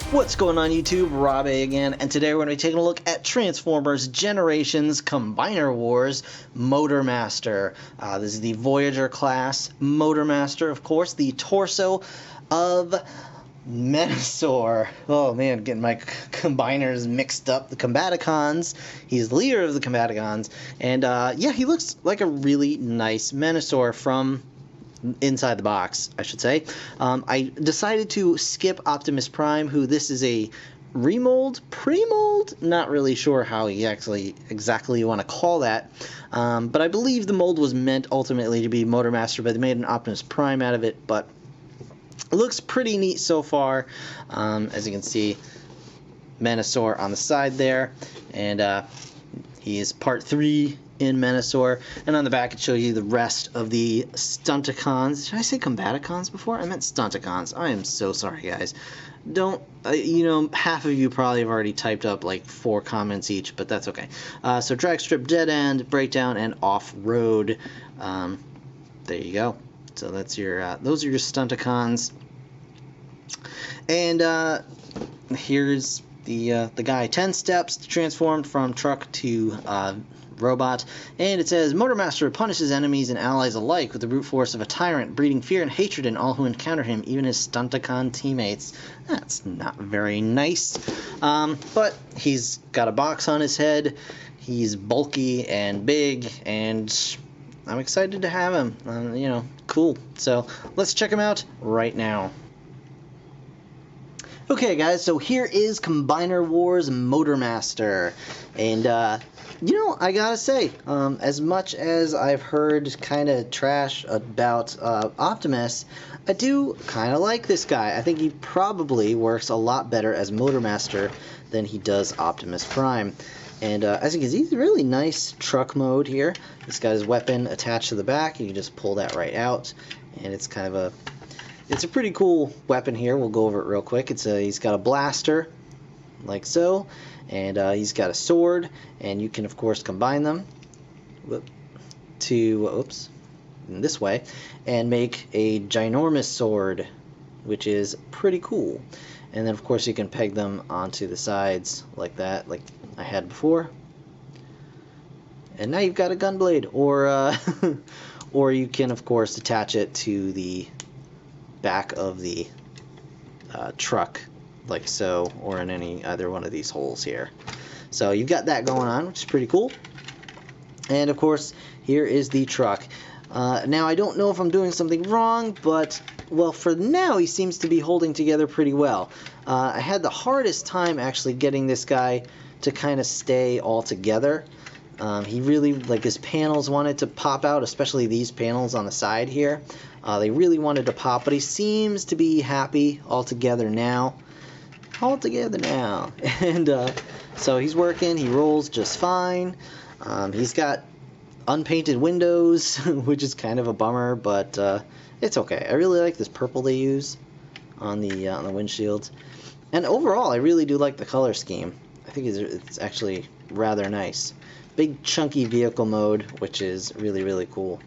What's going on YouTube? Rob A again, and today we're going to be taking a look at Transformers Generations Combiner Wars Motormaster. This is the Voyager class Motormaster, of course, the torso of Menasor. Oh man, getting my combiners mixed up. The Combaticons. He's the leader of the Combaticons, and yeah, he looks like a really nice Menasor from inside the box, I should say. I decided to skip Optimus Prime, who this is a remold, pre-mold, not really sure how exactly you want to call that, but I believe the mold was meant ultimately to be Motormaster, but they made an Optimus Prime out of it. But it looks pretty neat so far. As you can see, Menasor on the side there, and he is part 3 in Menasor, and on the back it shows you the rest of the Stunticons. Did I say Combaticons before? I meant Stunticons. I am so sorry, guys. Don't, you know, half of you probably have already typed up like 4 comments each, but that's okay. So drag strip, dead end, breakdown, and off-road. There you go. So that's your, those are your Stunticons. And here's the guy. 10 steps to transform from truck to robot, and it says Motormaster punishes enemies and allies alike with the brute force of a tyrant, breeding fear and hatred in all who encounter him, even his Stunticon teammates. That's not very nice, but he's got a box on his head. He's bulky and big, and I'm excited to have him. You know, cool. So let's check him out right now. Okay guys, so here is Combiner Wars Motormaster, and you know, I gotta say, as much as I've heard kind of trash about Optimus, I do kind of like this guy. I think he probably works a lot better as Motormaster than he does Optimus Prime. And as you can see, he's a really nice truck mode here. He's got his weapon attached to the back, and you just pull that right out, and it's kind of a... It's a pretty cool weapon here. We'll go over it real quick. He's got a blaster, like so, and he's got a sword, and you can of course combine them in this way and make a ginormous sword, which is pretty cool. And then of course you can peg them onto the sides like that, like I had before. And now you've got a gunblade, or or you can of course attach it to the back of the truck, like so, or in either one of these holes here. So you've got that going on, which is pretty cool. And of course, here is the truck. Now I don't know if I'm doing something wrong, but well, for now he seems to be holding together pretty well. I had the hardest time actually getting this guy to kind of stay all together. He really, like, his panels wanted to pop out, especially these panels on the side here. They really wanted to pop, but he seems to be happy all together now. And so he's working. He rolls just fine. He's got unpainted windows, which is kind of a bummer, but it's okay. I really like this purple they use on the windshields, and overall, I really do like the color scheme. I think it's actually rather nice. Big chunky vehicle mode, which is really, really cool.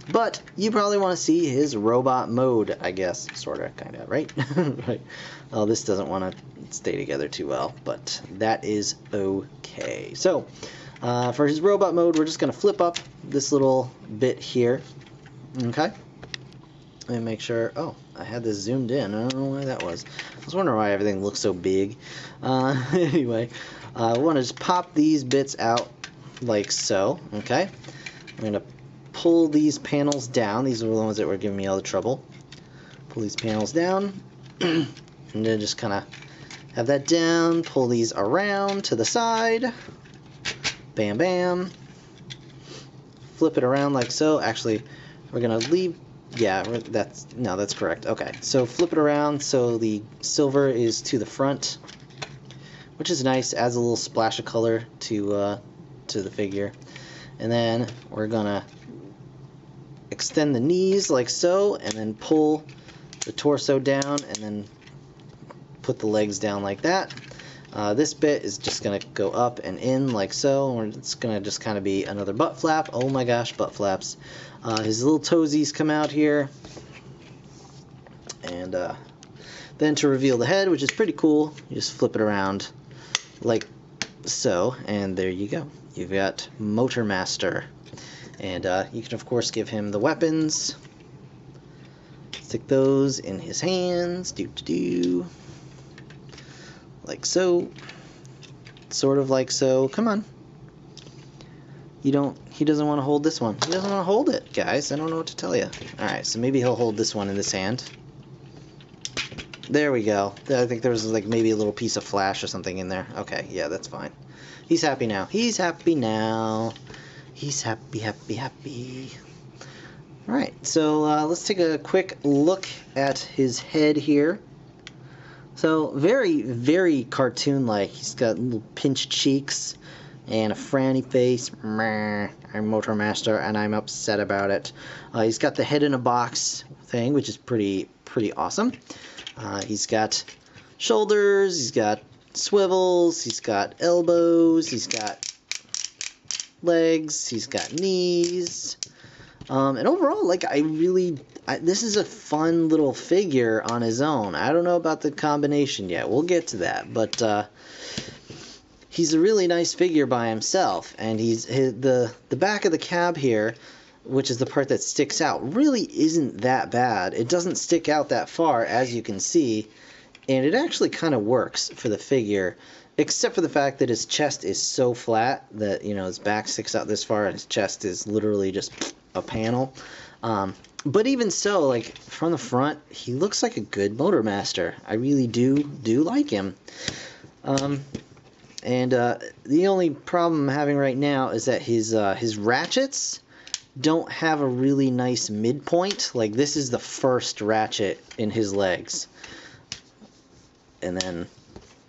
But you probably want to see his robot mode, I guess, sorta, kinda, right? Right. Oh, this doesn't want to stay together too well, but that is okay. So, for his robot mode, we're just gonna flip up this little bit here. Okay. And make sure. Oh, I had this zoomed in. I don't know why that was. I was wondering why everything looks so big. Anyway, we want to just pop these bits out like so. Okay. I'm gonna pull these panels down. These are the ones that were giving me all the trouble. Pull these panels down, and then just kind of have that down. Pull these around to the side. Bam, bam. Flip it around like so. Actually, we're gonna leave. Yeah, that's correct. Okay, so flip it around so the silver is to the front, which is nice. Adds a little splash of color to the figure. And then we're gonna extend the knees like so, and then pull the torso down, and then put the legs down like that. This bit is just gonna go up and in like so, and it's gonna just kind of be another butt flap. Oh my gosh, butt flaps. His little toesies come out here, and Then to reveal the head, which is pretty cool, you just flip it around like so, and there you go. You've got Motormaster. And you can, of course, give him the weapons. Stick those in his hands. Like so. Sort of like so. Come on. He doesn't want to hold this one. He doesn't want to hold it, guys. I don't know what to tell you. Alright, so maybe he'll hold this one in this hand. There we go. I think there was like maybe a little piece of flash or something in there. Okay, yeah, that's fine. He's happy now. He's happy now. He's happy, happy, happy. Alright, so let's take a quick look at his head here. So, very, very cartoon-like. He's got little pinched cheeks and a frowny face. Meh, I'm Motormaster, and I'm upset about it. He's got the head in a box thing, which is pretty awesome. He's got shoulders, he's got swivels, he's got elbows, he's got legs, he's got knees. And overall, like, this is a fun little figure on his own. I don't know about the combination yet. We'll get to that. But he's a really nice figure by himself. And the back of the cab here, which is the part that sticks out, really isn't that bad. It doesn't stick out that far, as you can see. And it actually kind of works for the figure, except for the fact that his chest is so flat that, you know, his back sticks out this far and his chest is literally just a panel. But even so, like, from the front, he looks like a good Motormaster. I really do like him. The only problem I'm having right now is that his ratchets don't have a really nice midpoint. Like, this is the first ratchet in his legs. And then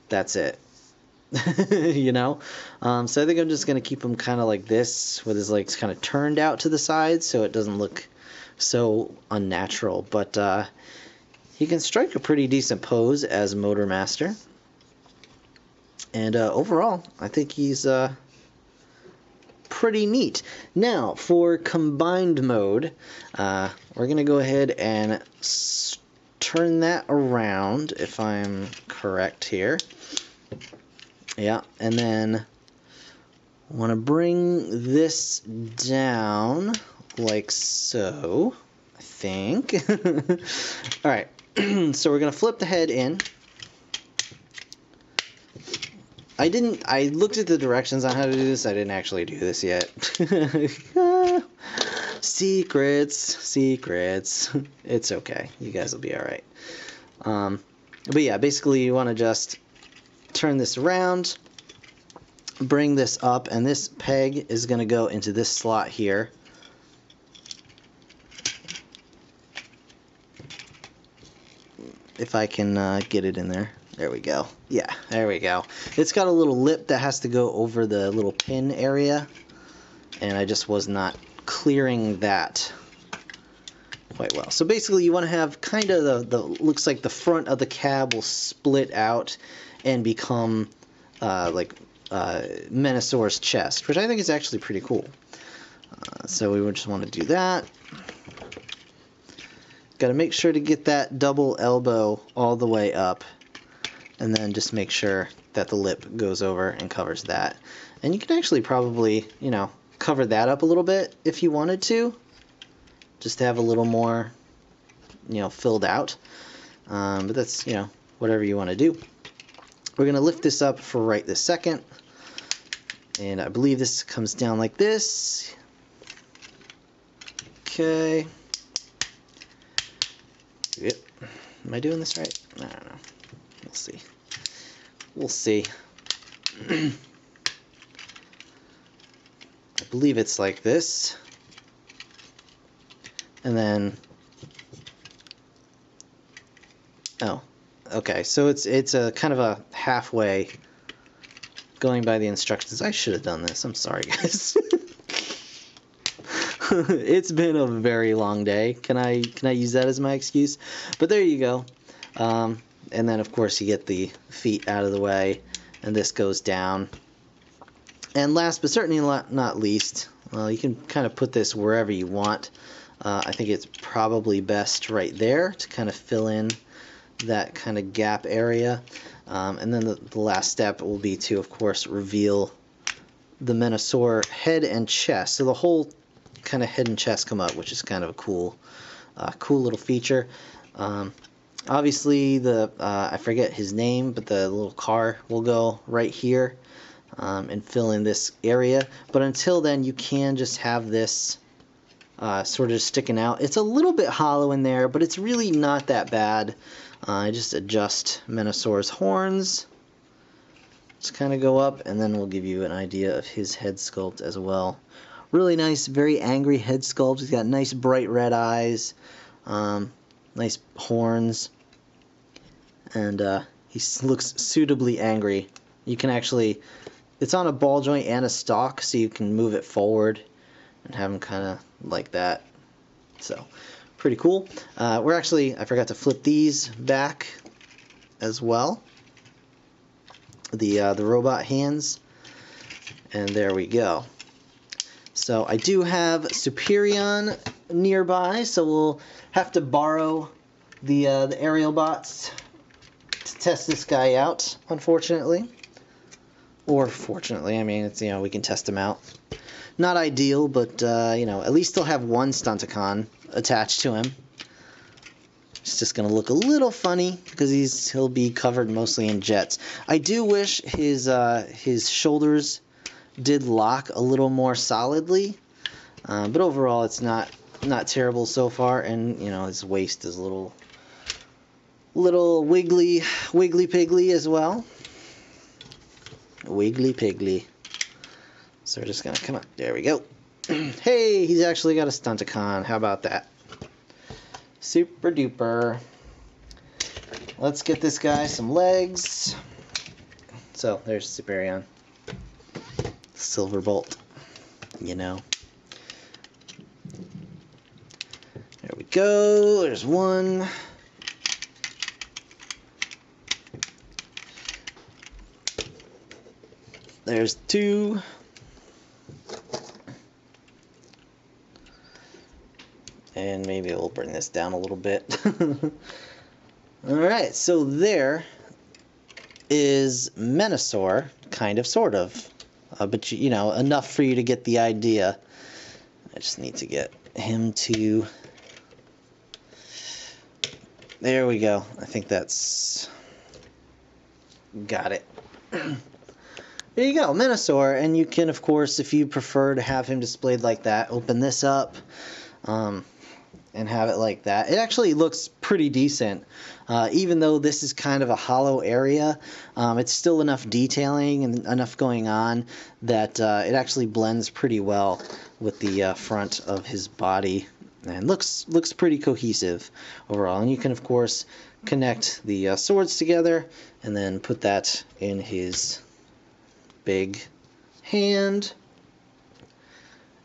that's it. You know? So I think I'm just going to keep him kind of like this, with his legs kind of turned out to the sides so it doesn't look so unnatural. But he can strike a pretty decent pose as Motormaster. And overall, I think he's pretty neat. Now, for combined mode, we're going to go ahead and turn that around, if I'm correct here. Yeah, and then I want to bring this down like so, I think. Alright, so we're going to flip the head in. I looked at the directions on how to do this. I didn't actually do this yet. Secrets. It's okay. You guys will be alright. But yeah, basically you want to just turn this around, bring this up, and this peg is going to go into this slot here. If I can get it in there. There we go. Yeah, there we go. It's got a little lip that has to go over the little pin area, and I just was not clearing that quite well. So basically you want to have kind of the looks like the front of the cab will split out and become like Menasor's chest, which I think is actually pretty cool. So we would just want to do that. Got to make sure to get that double elbow all the way up, and then just make sure that the lip goes over and covers that. And you can actually probably, you know, cover that up a little bit if you wanted to, just to have a little more, you know, filled out. But that's, you know, whatever you want to do. We're going to lift this up for right this second, and I believe this comes down like this. Okay. Yep. Am I doing this right? I don't know. We'll see. We'll see. I believe it's like this. And then... Oh. Okay, so it's a kind of a halfway going by the instructions. I should have done this. I'm sorry, guys. It's been a very long day. Can I use that as my excuse? But there you go. And then, of course, you get the feet out of the way, and this goes down. And last but certainly not least, you can kind of put this wherever you want. I think it's probably best right there to kind of fill in that kind of gap area. And then the last step will be to, of course, reveal the Menasor head and chest. So the whole kind of head and chest come up, which is kind of a cool little feature. Obviously, I forget his name, but the little car will go right here and fill in this area. But until then, you can just have this sort of sticking out. It's a little bit hollow in there, but it's really not that bad. I just adjust Menasor's horns. Just kind of go up, and then we'll give you an idea of his head sculpt as well. Really nice, very angry head sculpt. He's got nice bright red eyes, nice horns, and he looks suitably angry. You can actually, it's on a ball joint and a stalk, so you can move it forward and have him kind of like that. So, pretty cool. We're actually, I forgot to flip these back as well. The robot hands, and there we go. So I do have Superion nearby, so we'll have to borrow the aerial bots to test this guy out, unfortunately. Or fortunately, I mean, it's, you know, we can test him out. Not ideal, but you know, at least he'll have one Stunticon attached to him. It's just gonna look a little funny because he'll be covered mostly in jets. I do wish his shoulders did lock a little more solidly, but overall it's not terrible so far. And you know, his waist is a little wiggly piggly as well. Wiggly piggly. So we're just gonna come up. There we go. Hey, he's actually got a Stunticon. How about that? Super duper. Let's get this guy some legs. So there's Superion. Silverbolt. You know. There we go. There's one. There's two. And maybe we'll bring this down a little bit. Alright, so there is Menasor, kind of, sort of. But, you know, enough for you to get the idea. I just need to get him to... There we go. I think that's... Got it. There you go, Menasor. And you can, of course, if you prefer to have him displayed like that, open this up. And have it like that. It actually looks pretty decent. Even though this is kind of a hollow area, it's still enough detailing and enough going on that it actually blends pretty well with the front of his body and looks pretty cohesive overall. And you can, of course, connect the swords together and then put that in his big hand.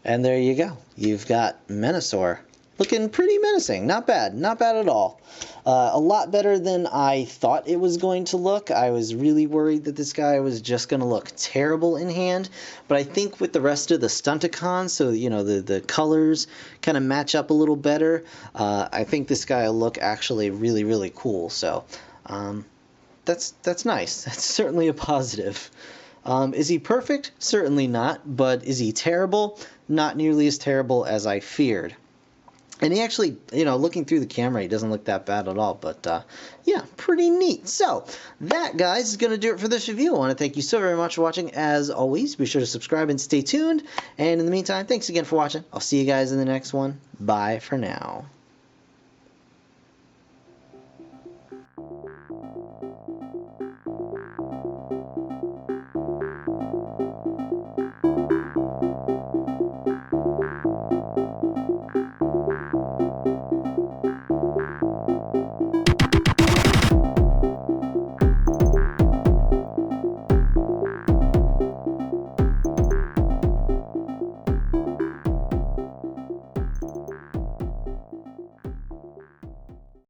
And there you go. You've got Menasor. Looking pretty menacing. Not bad. Not bad at all. A lot better than I thought it was going to look. I was really worried that this guy was just going to look terrible in hand. But I think with the rest of the Stunticons, so, you know, the colors kind of match up a little better, I think this guy will look actually really, really cool. So that's nice. That's certainly a positive. Is he perfect? Certainly not. But is he terrible? Not nearly as terrible as I feared. And he actually, you know, looking through the camera, he doesn't look that bad at all. But, yeah, pretty neat. So, that, guys, is going to do it for this review. I want to thank you so very much for watching. As always, be sure to subscribe and stay tuned. And in the meantime, thanks again for watching. I'll see you guys in the next one. Bye for now.